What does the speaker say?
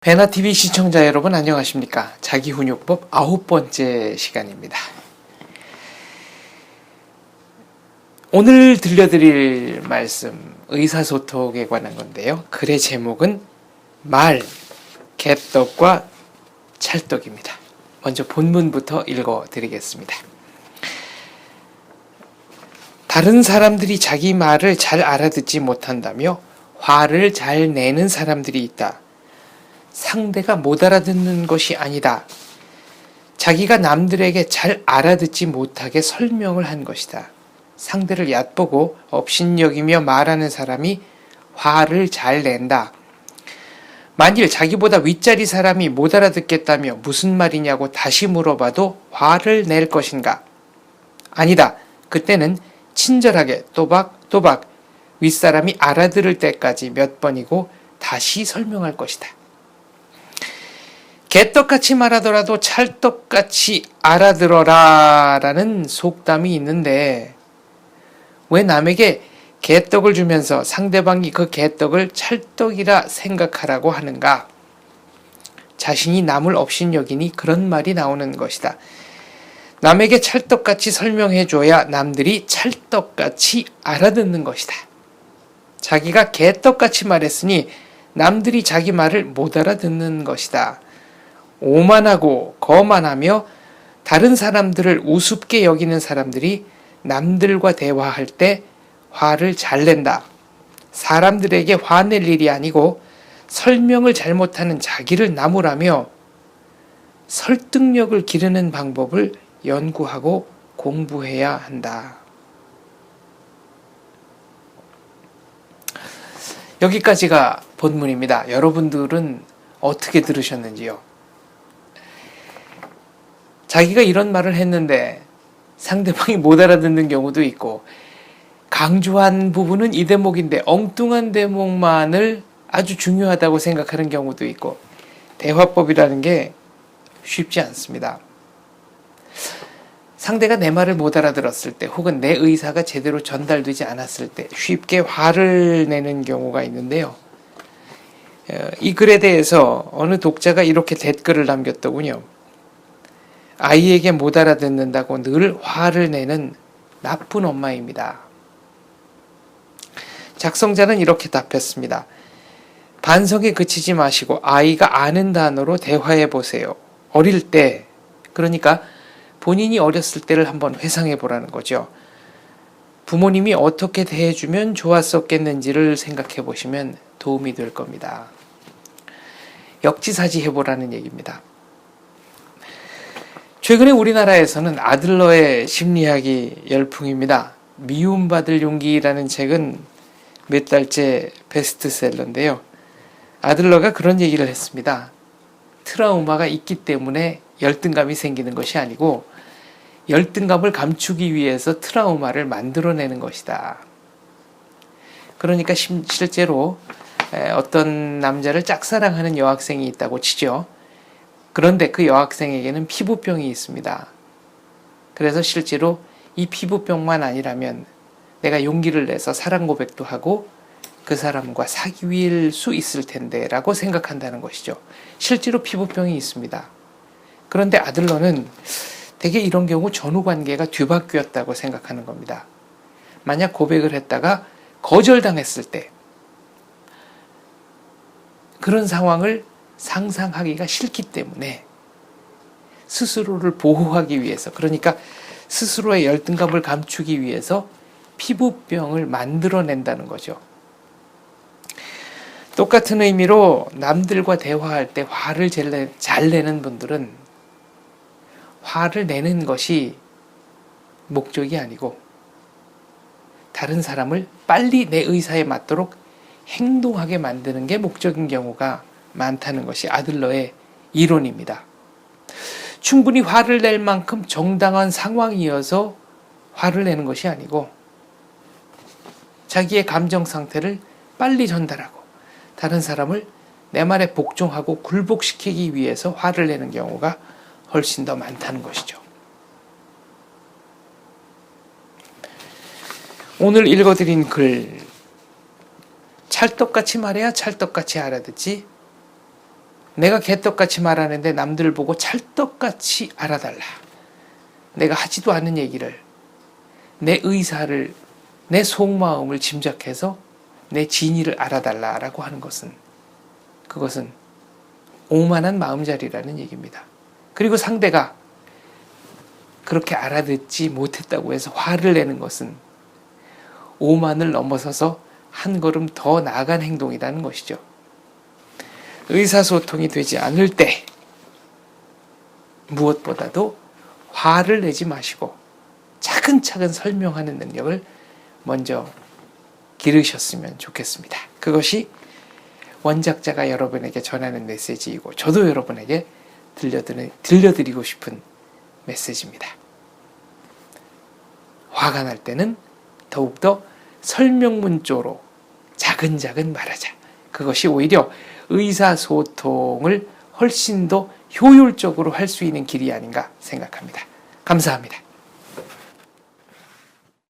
배나TV 시청자 여러분 안녕하십니까? 자기훈육법 9번째 시간입니다. 오늘 들려드릴 말씀 의사소통에 관한 건데요. 글의 제목은 말, 개떡과 찰떡입니다. 먼저 본문부터 읽어드리겠습니다. 다른 사람들이 자기 말을 잘 알아듣지 못한다며 화를 잘 내는 사람들이 있다. 상대가 못 알아듣는 것이 아니다. 자기가 남들에게 잘 알아듣지 못하게 설명을 한 것이다. 상대를 얕보고 업신여기며 말하는 사람이 화를 잘 낸다. 만일 자기보다 윗자리 사람이 못 알아듣겠다며 무슨 말이냐고 다시 물어봐도 화를 낼 것인가? 아니다. 그때는 친절하게 또박또박 윗사람이 알아들을 때까지 몇 번이고 다시 설명할 것이다. 개떡같이 말하더라도 찰떡같이 알아들어라 라는 속담이 있는데 왜 남에게 개떡을 주면서 상대방이 그 개떡을 찰떡이라 생각하라고 하는가? 자신이 남을 업신여기니 그런 말이 나오는 것이다. 남에게 찰떡같이 설명해줘야 남들이 찰떡같이 알아듣는 것이다. 자기가 개떡같이 말했으니 남들이 자기 말을 못 알아듣는 것이다. 오만하고 거만하며 다른 사람들을 우습게 여기는 사람들이 남들과 대화할 때 화를 잘 낸다. 사람들에게 화낼 일이 아니고 설명을 잘못하는 자기를 나무라며 설득력을 기르는 방법을 연구하고 공부해야 한다. 여기까지가 본문입니다. 여러분들은 어떻게 들으셨는지요? 자기가 이런 말을 했는데 상대방이 못 알아듣는 경우도 있고 강조한 부분은 이 대목인데 엉뚱한 대목만을 아주 중요하다고 생각하는 경우도 있고 대화법이라는 게 쉽지 않습니다. 상대가 내 말을 못 알아들었을 때 혹은 내 의사가 제대로 전달되지 않았을 때 쉽게 화를 내는 경우가 있는데요. 이 글에 대해서 어느 독자가 이렇게 댓글을 남겼더군요. 아이에게 못 알아듣는다고 늘 화를 내는 나쁜 엄마입니다. 작성자는 이렇게 답했습니다. 반성에 그치지 마시고 아이가 아는 단어로 대화해 보세요. 어릴 때, 그러니까 본인이 어렸을 때를 한번 회상해 보라는 거죠. 부모님이 어떻게 대해주면 좋았었겠는지를 생각해 보시면 도움이 될 겁니다. 역지사지 해보라는 얘기입니다. 최근에 우리나라에서는 아들러의 심리학이 열풍입니다. 미움받을 용기라는 책은 몇 달째 베스트셀러인데요. 아들러가 그런 얘기를 했습니다. 트라우마가 있기 때문에 열등감이 생기는 것이 아니고 열등감을 감추기 위해서 트라우마를 만들어내는 것이다. 그러니까 실제로 어떤 남자를 짝사랑하는 여학생이 있다고 치죠. 그런데 그 여학생에게는 피부병이 있습니다. 그래서 실제로 이 피부병만 아니라면 내가 용기를 내서 사랑 고백도 하고 그 사람과 사귈 수 있을 텐데 라고 생각한다는 것이죠. 실제로 피부병이 있습니다. 그런데 아들러는 대개 이런 경우 전후관계가 뒤바뀌었다고 생각하는 겁니다. 만약 고백을 했다가 거절당했을 때 그런 상황을 상상하기가 싫기 때문에 스스로를 보호하기 위해서, 그러니까 스스로의 열등감을 감추기 위해서 피부병을 만들어낸다는 거죠. 똑같은 의미로 남들과 대화할 때 화를 잘 내는 분들은 화를 내는 것이 목적이 아니고 다른 사람을 빨리 내 의사에 맞도록 행동하게 만드는 게 목적인 경우가 많다는 것이 아들러의 이론입니다. 충분히 화를 낼 만큼 정당한 상황이어서 화를 내는 것이 아니고 자기의 감정 상태를 빨리 전달하고 다른 사람을 내 말에 복종하고 굴복시키기 위해서 화를 내는 경우가 훨씬 더 많다는 것이죠. 오늘 읽어드린 글 찰떡같이 말해야 찰떡같이 알아듣지 내가 개떡같이 말하는데 남들 보고 찰떡같이 알아달라. 내가 하지도 않은 얘기를, 내 의사를, 내 속마음을 짐작해서 내 진의를 알아달라라고 하는 것은, 그것은 오만한 마음자리라는 얘기입니다. 그리고 상대가 그렇게 알아듣지 못했다고 해서 화를 내는 것은 오만을 넘어서서 한 걸음 더 나아간 행동이라는 것이죠. 의사소통이 되지 않을 때 무엇보다도 화를 내지 마시고 차근차근 설명하는 능력을 먼저 기르셨으면 좋겠습니다. 그것이 원작자가 여러분에게 전하는 메시지이고 저도 여러분에게 들려드리고 싶은 메시지입니다. 화가 날 때는 더욱더 설명문조로 자근자근 말하자. 그것이 오히려 의사소통을 훨씬 더 효율적으로 할 수 있는 길이 아닌가 생각합니다. 감사합니다.